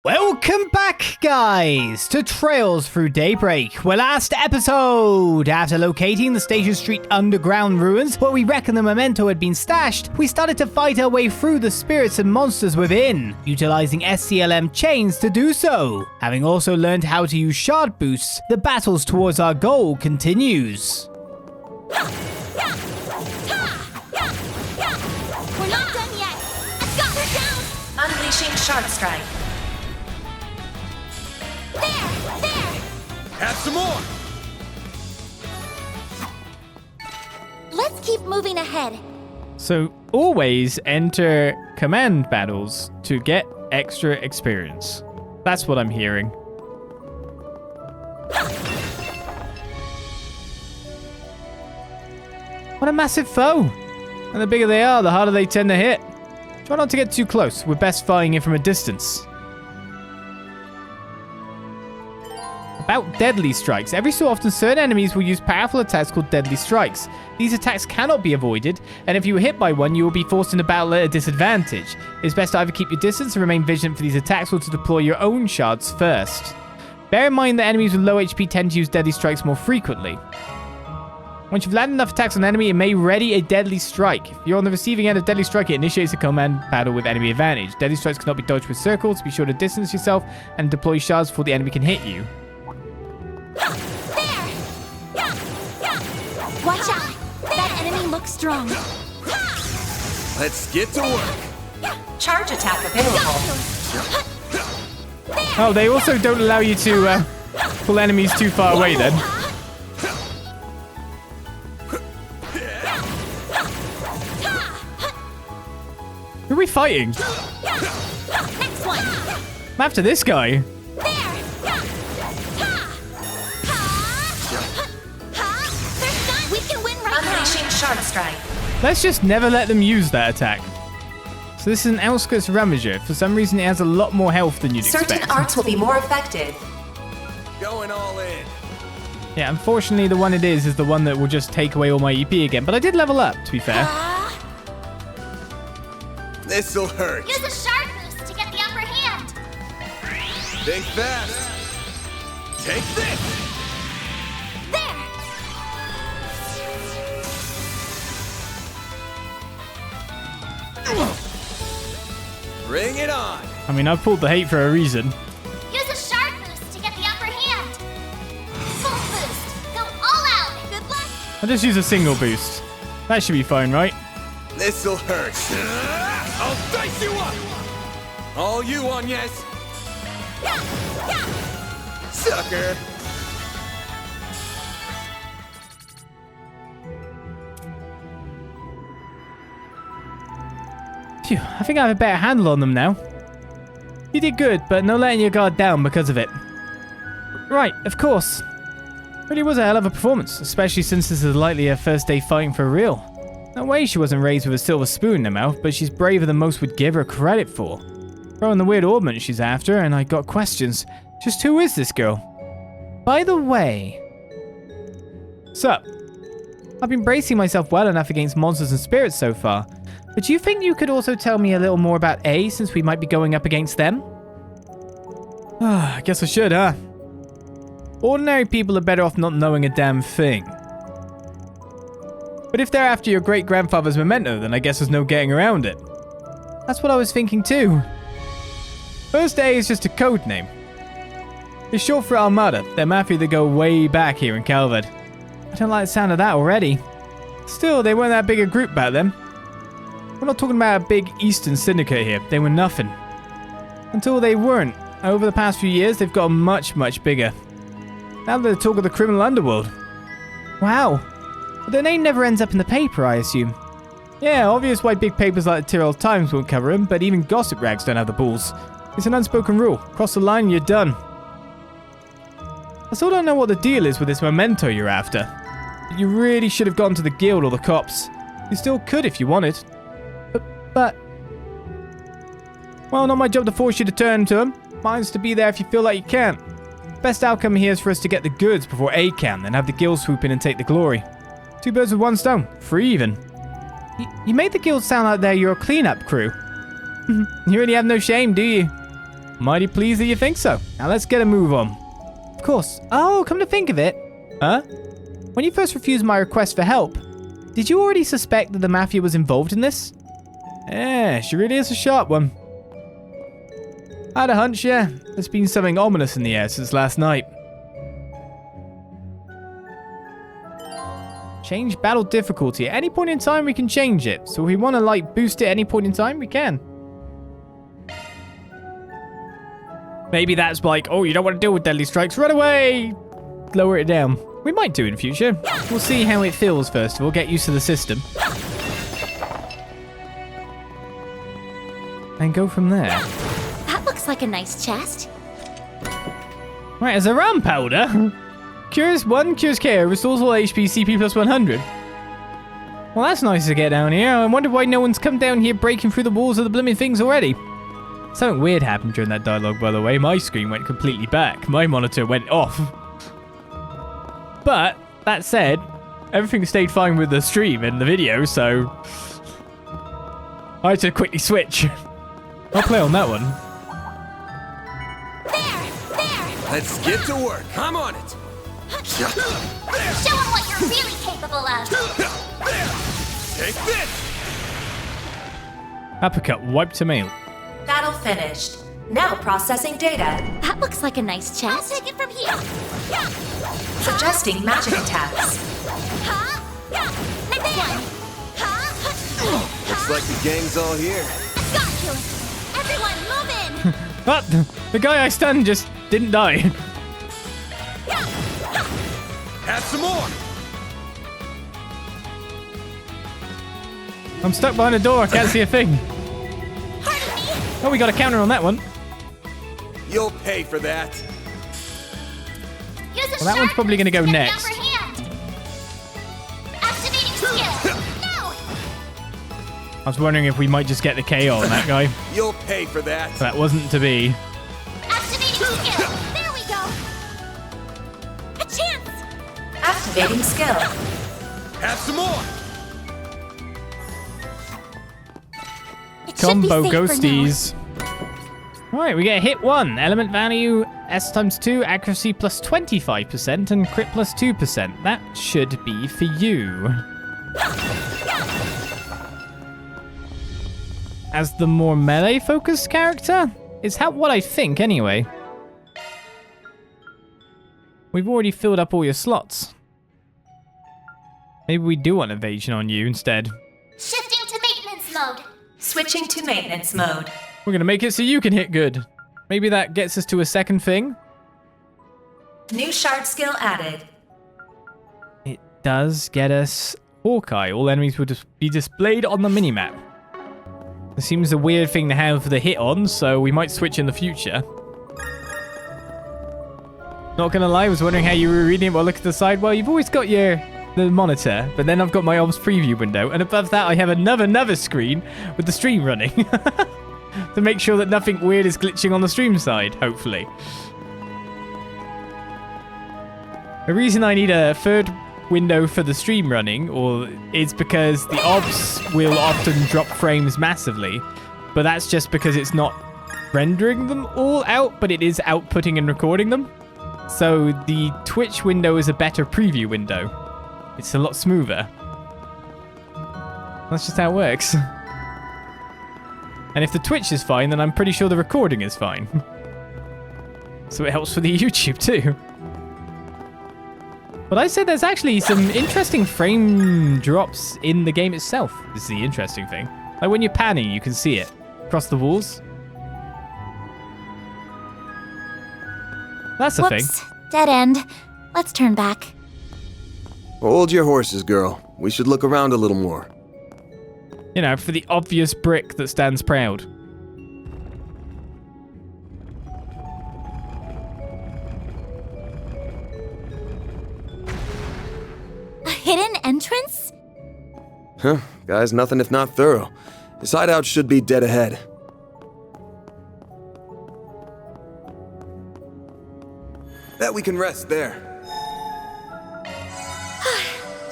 Welcome back, guys, to Trails Through Daybreak. Well, last episode, after locating the Station Street underground ruins where we reckon the Memento had been stashed, we started to fight our way through the spirits and monsters within, utilizing SCLM chains to do so. Having also learned how to use shard boosts, the battles towards our goal continues. We're not done yet. I've got her down. Unleashing Shard Strike. There! Have some more! Let's keep moving ahead. So, always enter command battles to get extra experience. That's what I'm hearing. What a massive foe! And the bigger they are, the harder they tend to hit. Try not to get too close. We're best fighting it from a distance. About deadly strikes. Every so often, certain enemies will use powerful attacks called deadly strikes. These attacks cannot be avoided, and if you are hit by one, you will be forced into battle at a disadvantage. It's best to either keep your distance and remain vigilant for these attacks, or to deploy your own shards first. Bear in mind that enemies with low HP tend to use deadly strikes more frequently. Once you've landed enough attacks on an enemy, it may ready a deadly strike. If you're on the receiving end of deadly strike, it initiates a command battle with enemy advantage. Deadly strikes cannot be dodged with circles. Be sure to distance yourself and deploy shards before the enemy can hit you. Watch out! That enemy looks strong. Let's get to work. Charge attack available. Oh, they also don't allow you to pull enemies too far away then. Who are we fighting? Next one. I'm after this guy. We can win right now. Unleashing Shard Strike. Let's just never let them use that attack. So this is an Outskirts Ravager. For some reason, it has a lot more health than you'd Certain expect. arts will be more effective. Going all in. Yeah, unfortunately, the one it is the one that will just take away all my EP again. But I did level up, to be fair. This'll hurt. Use a shard boost to get the upper hand. Think fast. Take this. There. Bring it on. I mean, I've pulled the hate for a reason. Use a shard boost to get the upper hand. Full boost. Go all out. Good luck. I'll just use a single boost. That should be fine, right? This'll hurt. I'll dice you up. All you, Agnès. Sucker. Phew, I think I have a better handle on them now. You did good, but no letting your guard down because of it. Right, of course. Really was a hell of a performance, especially since this is likely her first day fighting for real. No way she wasn't raised with a silver spoon in her mouth, but she's braver than most would give her credit for. Throwing the weird ornament she's after, and I got questions. Just who is this girl? By the way... Sup? I've been bracing myself well enough against monsters and spirits so far, but do you think you could also tell me a little more about A, since we might be going up against them? I guess I should, huh? Ordinary people are better off not knowing a damn thing. But if they're after your great-grandfather's memento, then I guess there's no getting around it. That's what I was thinking too. First A is just a code name. It's short for Almada, they're Mafia that go way back here in Calvard. I don't like the sound of that already. Still, they weren't that big a group back then. We're not talking about a big Eastern syndicate here, they were nothing. Until they weren't. Over the past few years, they've gotten much, much bigger. Now they're the talk of the criminal underworld. Wow. But their name never ends up in the paper, I assume. Yeah, obvious why big papers like the Tyrrell Times won't cover them, but even gossip rags don't have the balls. It's an unspoken rule. Cross the line, you're done. I still don't know what the deal is with this memento you're after. You really should have gone to the guild or the cops. You still could if you wanted. But... Well, not my job to force you to turn to them. Mine's to be there if you feel like you can. Best outcome here is for us to get the goods before A can, then have the guild swoop in and take the glory. 2 birds with 1 stone. 3 even. You made the guild sound like they're your cleanup crew. You really have no shame, do you? Mighty pleased that you think so. Now let's get a move on. Of course. Oh, come to think of it. Huh? When you first refused my request for help, did you already suspect that the Mafia was involved in this? Yeah, she really is a sharp one. I had a hunch, yeah. There's been something ominous in the air since last night. Change battle difficulty. At any point in time, we can change it. So if we want to, like, boost it at any point in time, we can. Maybe that's like, oh, you don't want to deal with deadly strikes. Run away! Lower it down. We might do in future. We'll see how it feels first of all. Get used to the system. And go from there. That looks like a nice chest. Right, as a ram powder. Cures 1, cures KO, restores all HP, CP plus 100. Well, that's nice to get down here. I wonder why no one's come down here breaking through the walls of the blooming things already. Something weird happened during that dialogue, by the way. My screen went completely back. My monitor went off. But, that said, everything stayed fine with the stream and the video, so I had to quickly switch. I'll play on that one. There! Let's get to work. I'm on it. Show them what you're really capable of. Take this. Uppercut, wipe to mail. Battle finished. Now processing data. That looks like a nice chest. I'll take it from here. Suggesting magic attacks. Looks like the gang's all here. Got you. Everyone, move in. But the guy I stunned just didn't die. Have some more. I'm stuck behind a door. I can't see a thing. Oh, we got a counter on that one. You'll pay for that. Well, that one's probably going to go next. Activating skill. No. I was wondering if we might just get the KO on that guy. You'll pay for that. That wasn't to be. Activating skill. There we go. A chance. Activating skill. Have some more. Combo ghosties. Alright, we get hit 1. Element value S times 2, accuracy plus 25%, and crit plus 2%. That should be for you. As the more melee-focused character? Is that what I think, anyway? We've already filled up all your slots. Maybe we do want evasion on you instead. Shifting to maintenance mode. Switching to maintenance mode. We're gonna make it so you can hit good. Maybe that gets us to a second thing. New shard skill added. It does get us Hawkeye. All enemies will just be displayed on the minimap. It seems a weird thing to have the hit on, so we might switch in the future. Not gonna lie, I was wondering how you were reading it while looking at the side. Well, you've always got the monitor, but then I've got my ops preview window, and above that I have another screen with the stream running. To make sure that nothing weird is glitching on the stream side, hopefully. The reason I need a third window for the stream running is because the ops will often drop frames massively, but that's just because it's not rendering them all out, but it is outputting and recording them. So the Twitch window is a better preview window. It's a lot smoother. That's just how it works. And if the Twitch is fine, then I'm pretty sure the recording is fine. So it helps for the YouTube too. But I said there's actually some interesting frame drops in the game itself. This is the interesting thing. Like when you're panning, you can see it across the walls. That's a thing. Dead end. Let's turn back. Hold your horses, girl. We should look around a little more. You know, for the obvious brick that stands proud. A hidden entrance? Huh, guy's nothing if not thorough. His hideout should be dead ahead. Bet we can rest there.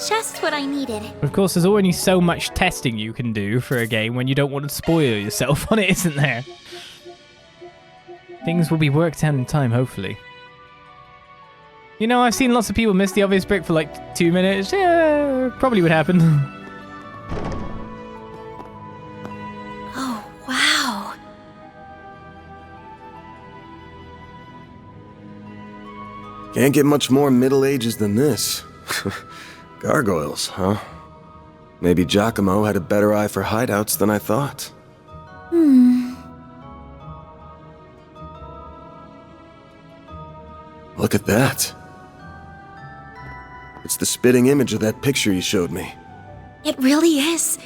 Just what I needed. Of course, there's only so much testing you can do for a game when you don't want to spoil yourself on it, isn't there? Things will be worked out in time, hopefully. You know, I've seen lots of people miss the obvious brick for like 2 minutes. Yeah, probably would happen. Oh, wow. Can't get much more Middle Ages than this. Gargoyles, huh? Maybe Giacomo had a better eye for hideouts than I thought. Look at that. It's the spitting image of that picture you showed me. It really is.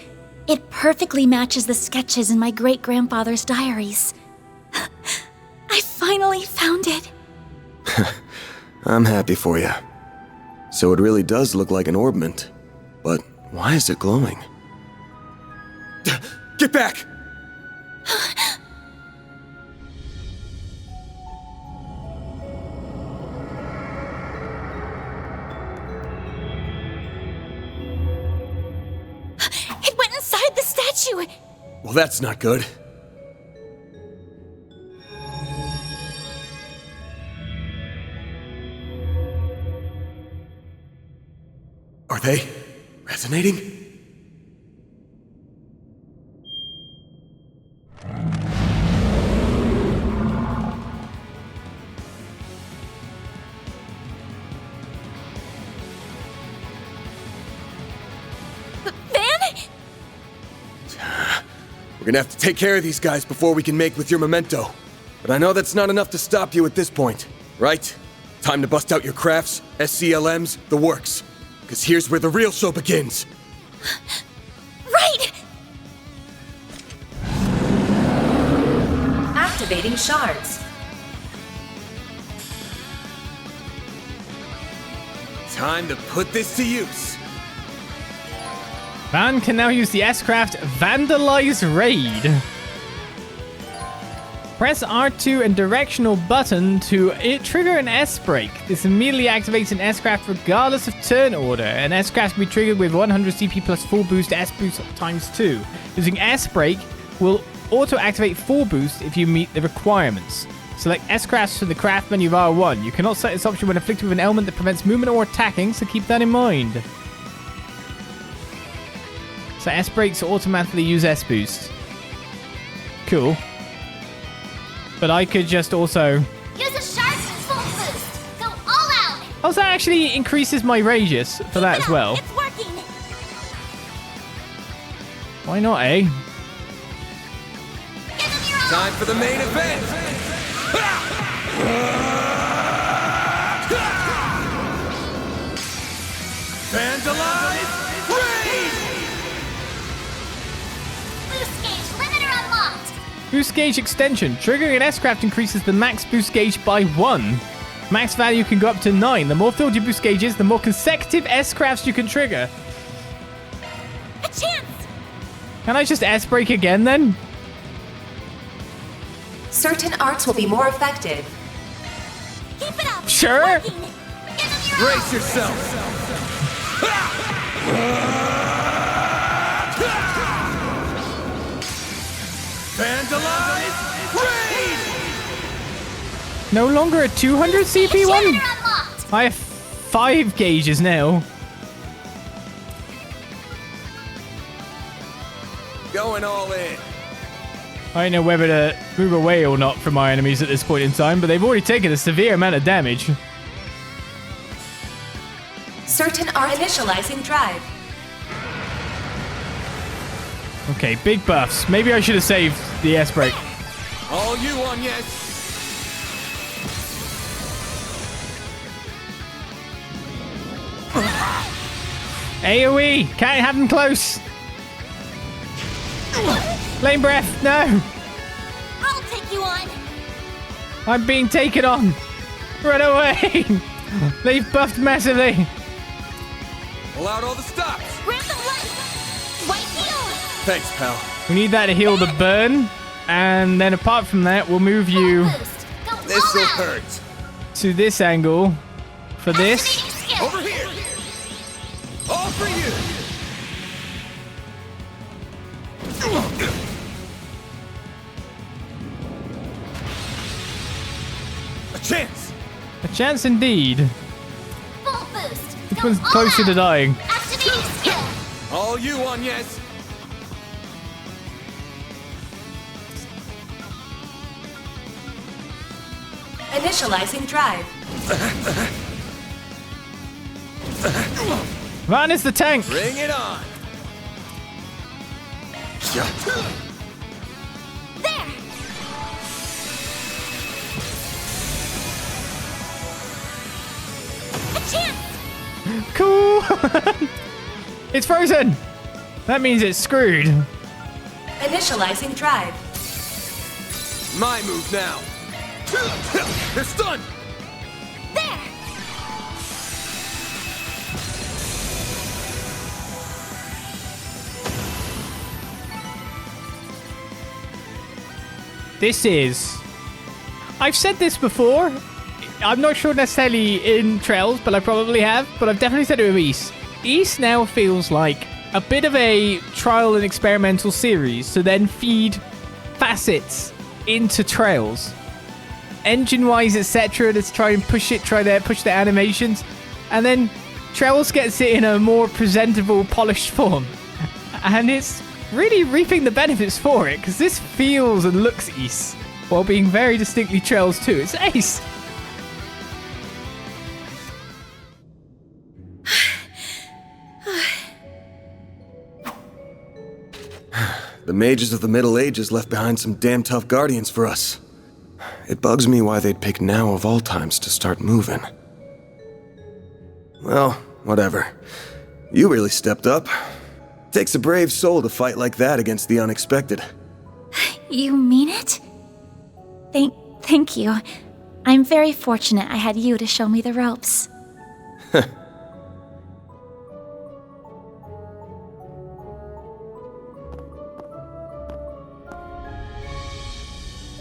It perfectly matches the sketches in my great-grandfather's diaries. I finally found it. I'm happy for you. So it really does look like an orbment. But why is it glowing? Get back! It went inside the statue! Well, that's not good. Are they resonating? We're gonna have to take care of these guys before we can make with your memento. But I know that's not enough to stop you at this point, right? Time to bust out your crafts, SCLMs, the works. Because here's where the real show begins. Right! Activating shards. Time to put this to use. Van can now use the S-Craft Vandalize Raid. Press R2 and directional button to trigger an S-Break. This immediately activates an S-Craft regardless of turn order. An S-Craft will be triggered with 100 CP plus full boost S-Boost times 2. Using S-Break will auto-activate full boost if you meet the requirements. Select S-Crafts from the craft menu of R1. You cannot set this option when afflicted with an element that prevents movement or attacking, so keep that in mind. So S-Breaks automatically use S-Boost. Cool. But I could just also... Use a sharpness full boost! Go all out! Oh, that actually increases my radius for that as well. It's working! Why not, eh? Give them your all! Time for the main event! Vandalize Raid! Boost gauge limiter unlocked! Boost gauge extension. Triggering an S-Craft increases the max boost gauge by 1. Max value can go up to 9. The more filled your boost gauge is, the more consecutive S-Crafts you can trigger. A chance! Can I just S-Break again then? Certain arts will be more effective. Keep it up! Sure. It's working. Give them your Brace all! yourself! Vandalize Raid! No longer a 200 CP one? Limiter unlocked! I have 5 gauges now. Going all in. I don't know whether to move away or not from my enemies at this point in time, but they've already taken a severe amount of damage. Certain art initializing drive. Okay, big buffs. Maybe I should have saved the S-Break. All you, Agnès. AoE! Can't have them close! Lane breath! No! I'll take you on! I'm being taken on! Run away! They've buffed massively! Pull out all the stops. Random light! White heal! Thanks, pal. We need that to heal the burn. And then apart from that, we'll move you Boost! Go This'll all out! hurt. to this angle for this. Activating skill! Over here. All for you. A chance! A chance indeed. Full boost. Which one's closer to dying? Activating skill. All you, Agnès! Initializing drive. Van is the tank. Bring it on! There. A chance. Cool. It's frozen. That means it's screwed. Initializing drive. My move now! They're stunned! There. This is... I've said this before. I'm not sure necessarily in Trails, but I probably have. But I've definitely said it with East. East now feels like a bit of a trial and experimental series to then feed facets into Trails. Engine-wise, etc. to try and push the animations. And then Trails gets it in a more presentable, polished form. And it's really reaping the benefits for it, because this feels and looks East, while being very distinctly Trails 2. It's ace! The mages of the Middle Ages left behind some damn tough guardians for us. It bugs me why they'd pick now of all times to start moving. Well, whatever. You really stepped up. Takes a brave soul to fight like that against the unexpected. You mean it? Thank you. I'm very fortunate I had you to show me the ropes.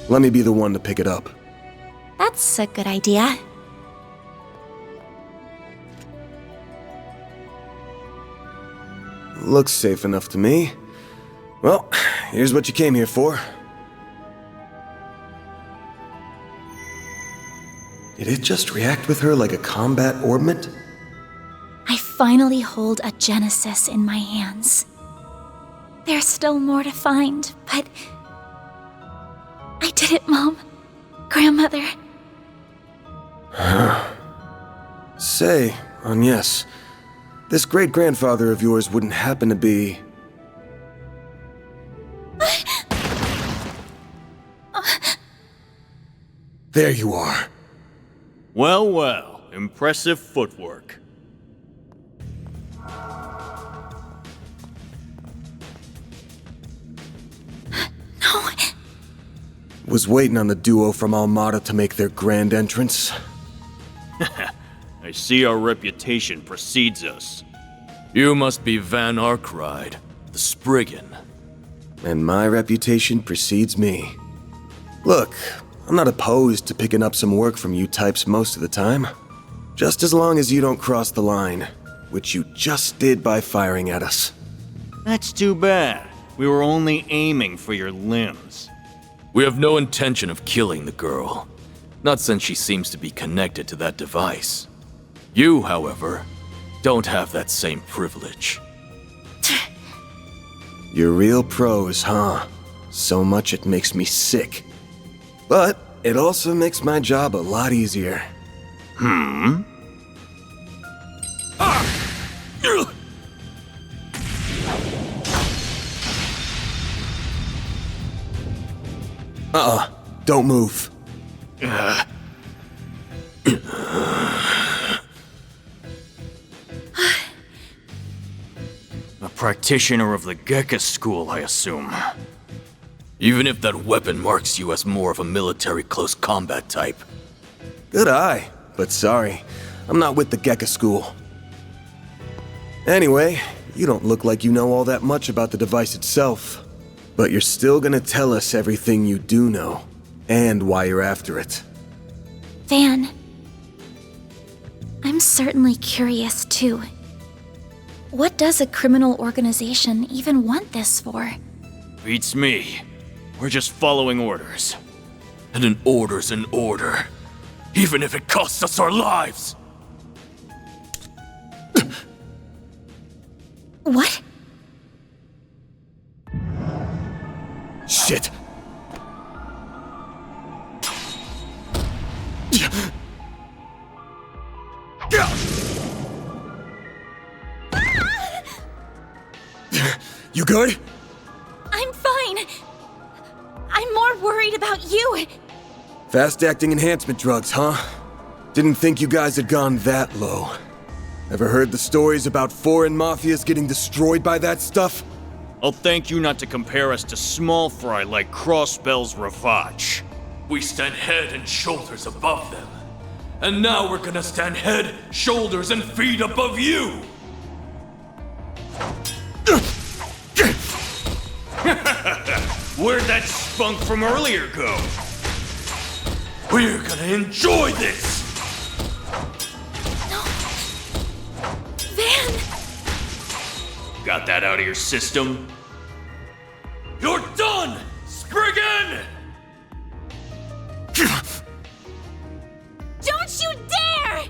Let me be the one to pick it up. That's a good idea. Looks safe enough to me. Well, here's what you came here for. Did it just react with her like a combat orbment? I finally hold a Genesis in my hands. There's still more to find, but... I did it, Mom. Grandmother. Say, Agnès, this great-grandfather of yours wouldn't happen to be... There you are. Well, well, impressive footwork. No. Was waiting on the duo from Almada to make their grand entrance. I see our reputation precedes us. You must be Van Arkride, the Spriggan. And my reputation precedes me. Look, I'm not opposed to picking up some work from you types most of the time. Just as long as you don't cross the line, which you just did by firing at us. That's too bad. We were only aiming for your limbs. We have no intention of killing the girl. Not since she seems to be connected to that device. You, however, don't have that same privilege. You're real pros, huh? So much it makes me sick. But it also makes my job a lot easier. Don't move. A practitioner of the Gekka school, I assume. Even if that weapon marks you as more of a military close combat type. Good eye, but sorry, I'm not with the Gekka school. Anyway, you don't look like you know all that much about the device itself. But you're still gonna tell us everything you do know, and why you're after it. Van. I'm certainly curious, too. What does a criminal organization even want this for? Beats me. We're just following orders. And an order's an order. even if it costs us our lives. What? Shit. You good? I'm fine. I'm more worried about you. Fast-acting enhancement drugs, huh? Didn't think you guys had gone that low. Ever heard the stories about foreign mafias getting destroyed by that stuff? I'll thank you not to compare us to small fry like Crossbell's Ravage. We stand head and shoulders above them. And now we're gonna stand head, shoulders, and feet above you! Where'd that spunk from earlier go? We're gonna enjoy this! No. Van! Got that out of your system? You're done, Spriggan! Don't you dare!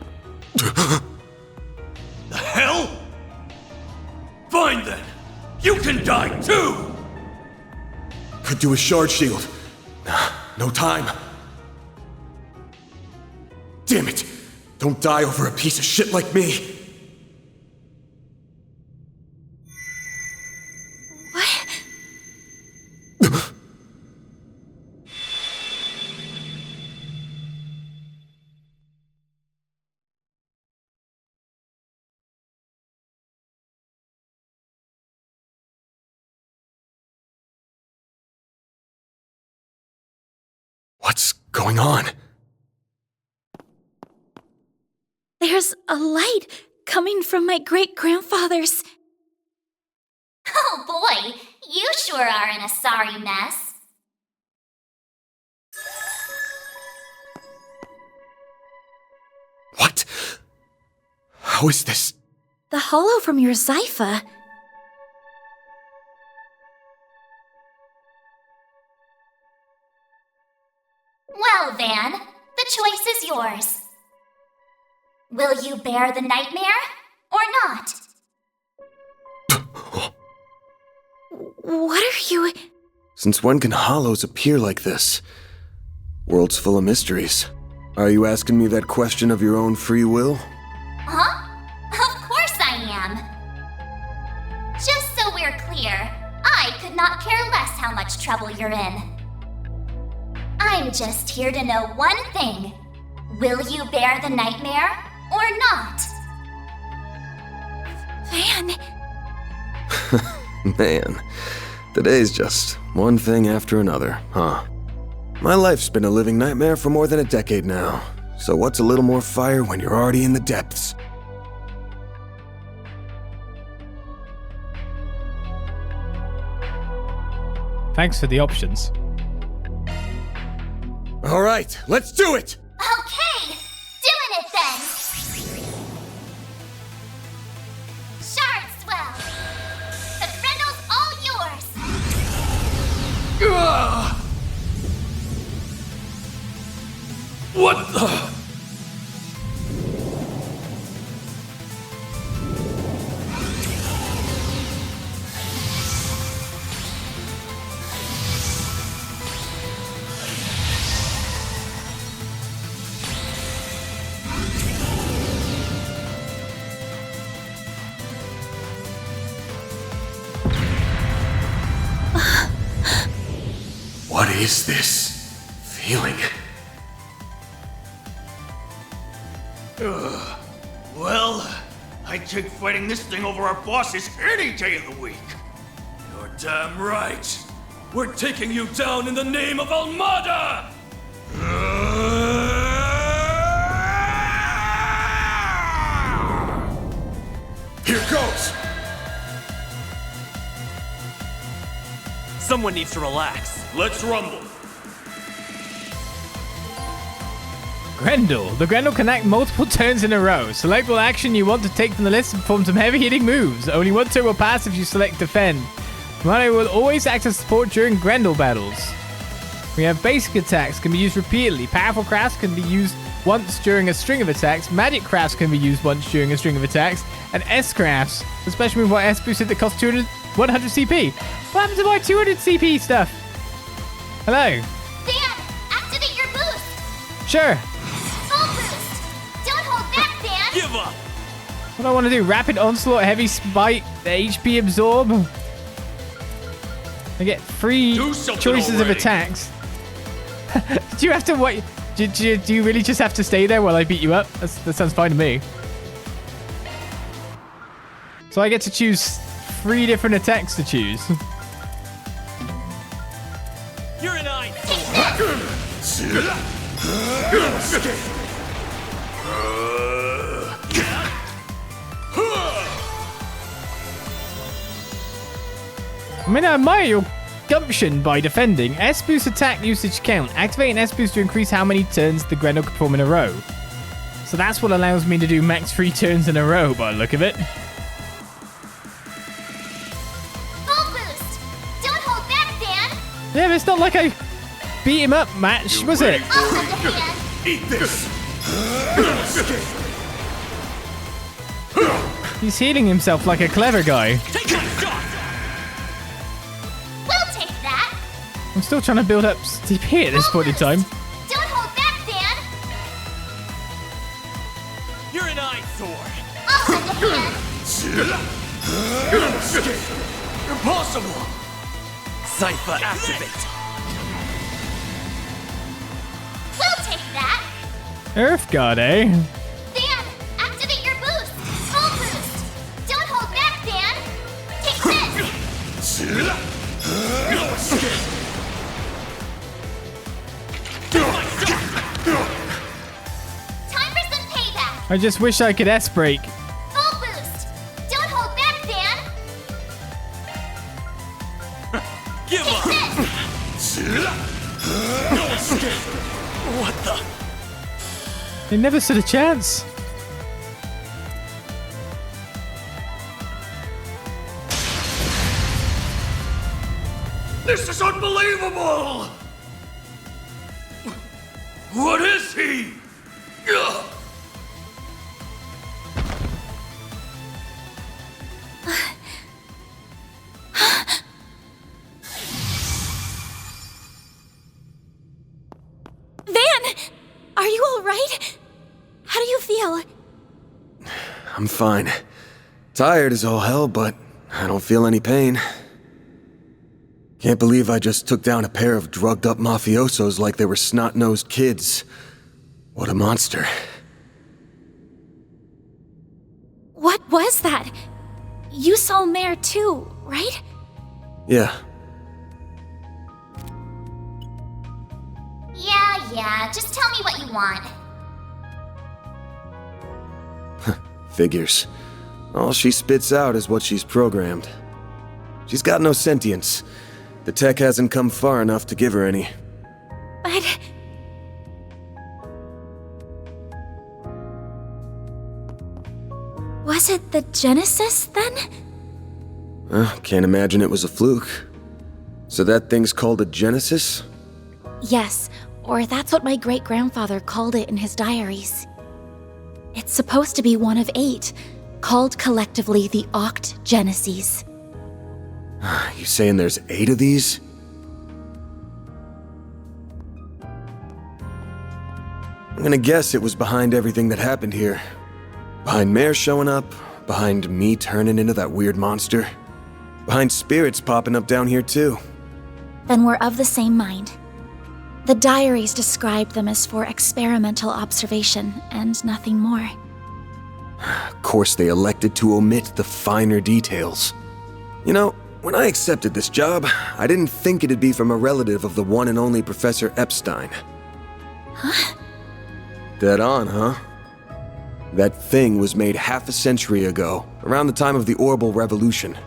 The hell? Fine then! You can die too! Could do a shard shield. No time. Damn it! Don't die over a piece of shit like me! What? What's going on? There's a light coming from my great-grandfather's. Oh boy, you sure are in a sorry mess. What? How is this? The hollow from your Zypha. Well, Van, the choice is yours. Will you bear the nightmare, or not? What are you... Since when can hollows appear like this? World's full of mysteries. Are you asking me that question of your own free will? Huh? Of course I am. Just so we're clear, I could not care less how much trouble you're in. I'm just here to know one thing. Will you bear the nightmare, or not? Van... Man, today's just one thing after another, huh? My life's been a living nightmare for more than a decade now, so what's a little more fire when you're already in the depths? Thanks for the options. All right, let's do it! Okay, doing it then! Shard swell! The Grendel's all yours! What the? What is this feeling? Well, I'd take fighting this thing over our bosses any day of the week. You're damn right. We're taking you down in the name of Almada! Here goes! Someone needs to relax. Let's rumble. Grendel. The Grendel can act multiple turns in a row. Select what action you want to take from the list and perform some heavy-hitting moves. Only one turn will pass if you select defend. Mano will always act as support during Grendel battles. We have basic attacks, can be used repeatedly. Powerful crafts can be used once during a string of attacks. Magic crafts can be used once during a string of attacks. And S crafts, a special move by S boosted that costs 100 CP. What happened to my 200 CP stuff? Hello. Dan, activate your boost. Sure. Full boost. Don't hold back, Dan. Give up! What do I want to do? Rapid Onslaught, Heavy Spite, HP Absorb. I get 3 Do something choices of already. attacks. Do you have to wait? Do you really just have to stay there while I beat you up? That sounds fine to me. So I get to choose 3 different attacks to choose. You're an eye. I mean, I admire your gumption by defending. S-Boost attack usage count. Activating S-Boost to increase how many turns the Grendel can perform in a row. So that's what allows me to do max 3 turns in a row by the look of it. Full boost. Don't hold back, Dan. Yeah, but it's not like I beat him up match, was it? I'll lend a hand. Eat this! He's healing himself like a clever guy. Take my shot! We'll take that. I'm still trying to build up CP at this point in time. Don't hold back, Dan. You're an eyesore! I'll lend a hand. Impossible! Cypher activate! We'll take that. Earth God, eh? Dan, activate your boost. Full boost. Don't hold back, Dan. Take this. Time for some payback. I just wish I could S-break. Full boost. Don't hold back, Dan. Give Take up! this. What the? They never stood a chance. This is unbelievable! What is he? Ugh. Van! Are you alright? How do you feel? I'm fine. Tired as all hell, but I don't feel any pain. Can't believe I just took down a pair of drugged-up mafiosos like they were snot-nosed kids. What a monster. What was that? You saw Mare too, right? Yeah, Yeah, just tell me what you want. figures. All she spits out is what she's programmed. She's got no sentience. The tech hasn't come far enough to give her any. But... was it the Genesis, then? Can't imagine it was a fluke. So that thing's called a Genesis? Yes, or that's what my great-grandfather called it in his diaries. It's supposed to be one of 8, called collectively the Oct-Geneses. You saying there's 8 of these? I'm gonna guess it was behind everything that happened here. Behind Mare showing up, behind me turning into that weird monster, behind spirits popping up down here too. Then we're of the same mind. The diaries described them as for experimental observation and nothing more. Of course they elected to omit the finer details. You know, when I accepted this job, I didn't think it'd be from a relative of the one and only Professor Epstein. Huh? Dead on, huh? That thing was made half a century ago, around the time of the Orbital Revolution.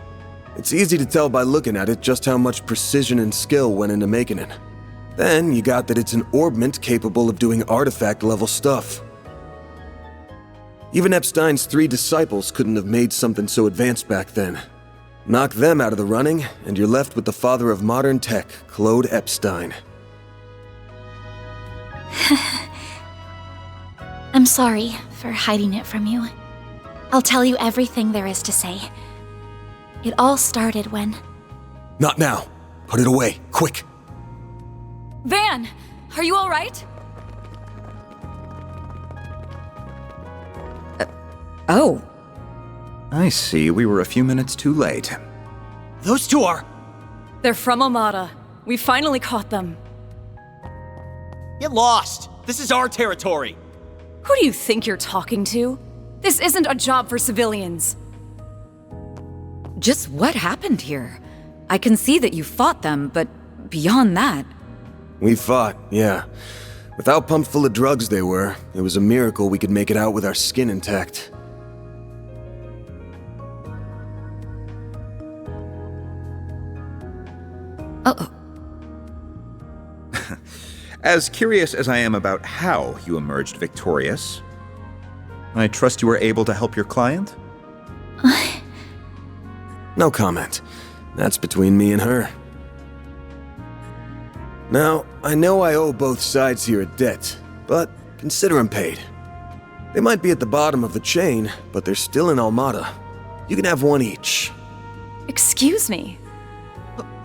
It's easy to tell by looking at it just how much precision and skill went into making it. Then you got that it's an orbment capable of doing artifact-level stuff. Even Epstein's 3 disciples couldn't have made something so advanced back then. Knock them out of the running, and you're left with the father of modern tech, Claude Epstein. I'm sorry for hiding it from you. I'll tell you everything there is to say. It all started when... Not now. Put it away, quick. Van, are you all right? Oh. I see, we were a few minutes too late. Those two are... They're from Almada. We finally caught them. Get lost! This is our territory! Who do you think you're talking to? This isn't a job for civilians. Just what happened here? I can see that you fought them, but beyond that... We fought, yeah. With how pumped full of drugs they were, it was a miracle we could make it out with our skin intact. Uh-oh. As curious as I am about how you emerged victorious, I trust you were able to help your client? No comment. That's between me and her. Now, I know I owe both sides here a debt, but consider them paid. They might be at the bottom of the chain, but they're still in Almada. You can have one each. Excuse me?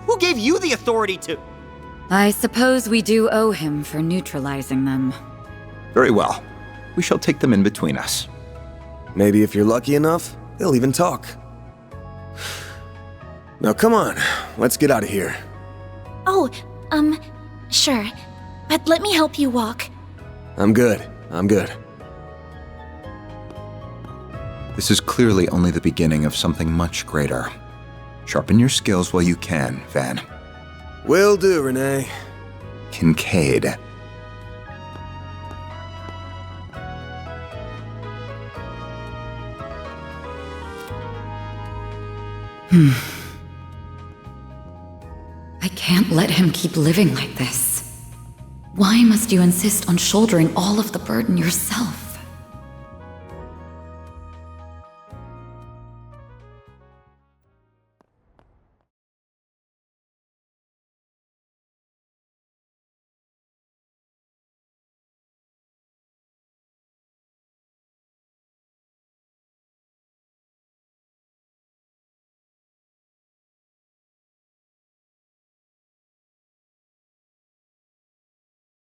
Who gave you the authority to... I suppose we do owe him for neutralizing them. Very well. We shall take them in between us. Maybe if you're lucky enough, they'll even talk. Now come on, let's get out of here. Oh, sure. But let me help you walk. I'm good. This is clearly only the beginning of something much greater. Sharpen your skills while you can, Van. Will do, Renee. Kincaid. I can't let him keep living like this. Why must you insist on shouldering all of the burden yourself?